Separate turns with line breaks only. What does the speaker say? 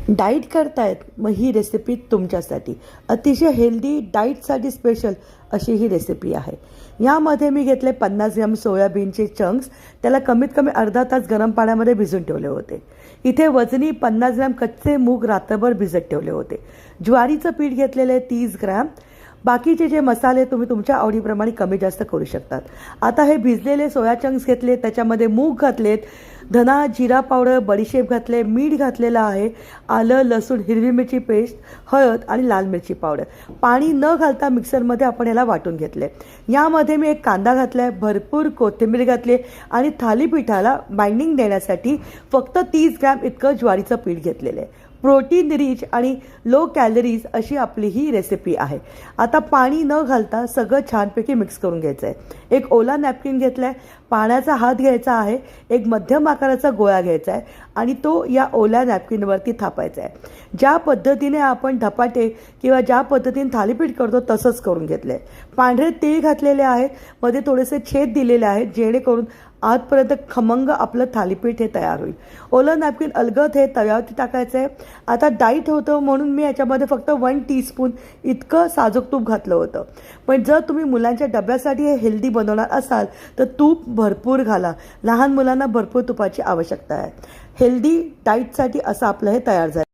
Diet करतायत मग ही recipe तुमच्यासाठी अतिशय हेल्दी डाईटसाठी स्पेशल अशी ही रेसिपी आहे। यामध्ये मी घेतले 50 ग्रॅम सोयाबीनचे चंक्स, त्याला कमीत कमी अर्धा तास गरम पाण्यामध्ये भिजून ठेवले होते। इथे वजनी 50 ग्रॅम कच्चे मूग रात्रभर भिजत ठेवले होते। ज्वारीचं पीठ घेतलेले 30 ग्रॅम। बाकीचे जे मसाले तुम्ही तुमच्या आवडीप्रमाणे कमी जास्त करू शकतात। आता हे भिजलेले सोया चंक्स घेतले, त्याच्यामध्ये मूग घातलेत, धना जिरा पावडर, बडीशेप घातले, मीठ घातलेलं आहे, आलं लसूण हिरवी मिरची पेस्ट, हळद आणि लाल मिरची पावडर। पाणी न घालता मिक्सरमध्ये आपण याला वाटून घेतले। यामध्ये मी एक कांदा घातलाय, भरपूर कोथिंबीर घातली आणि थालीपीठाला बाइंडिंग देण्यासाठी फक्त 30 ग्रॅम इतकं ज्वारीचं पीठ घेतलेलं आहे। प्रोटीन रिच आणि लो कॅलरीज अशी आपली ही रेसिपी आहे। आता पाणी न घालता सगळं छानपैकी मिक्स करून घ्यायचं आहे। एक ओला नॅपकिन घेतला आहे, पाण्याचा हात घ्यायचा आहे, एक मध्यम आकाराचा गोळा घ्यायचा आहे आणि तो या ओल्या नॅपकिनवरती थापायचा आहे। ज्या पद्धतीने आपण धपाटे किंवा ज्या पद्धतीने थालीपीठ करतो तसंच करून घेतलं आहे। पांढरे तीळ घातलेले आहेत, मध्ये थोडेसे छेद दिलेले आहेत जेणेकरून आतपर्यंत खमंग आपलं थालीपीठ हे तयार होईल। ओलं नॅपकिन अलगद हे तव्यावरती टाकायचं आहे। आता डाईट होतं म्हणून मी याच्यामध्ये फक्त 1 टीस्पून इतकं साजूक तूप घातलं होतं, पण जर तुम्ही मुलांच्या डब्यासाठी हे हेल्दी बनवणार असाल तर तूप भरपूर घाला। लहान मुलांना भरपूर तुपाची आवश्यकता आहे। हेल्दी डाईटसाठी असं आपलं हे तयार झालं।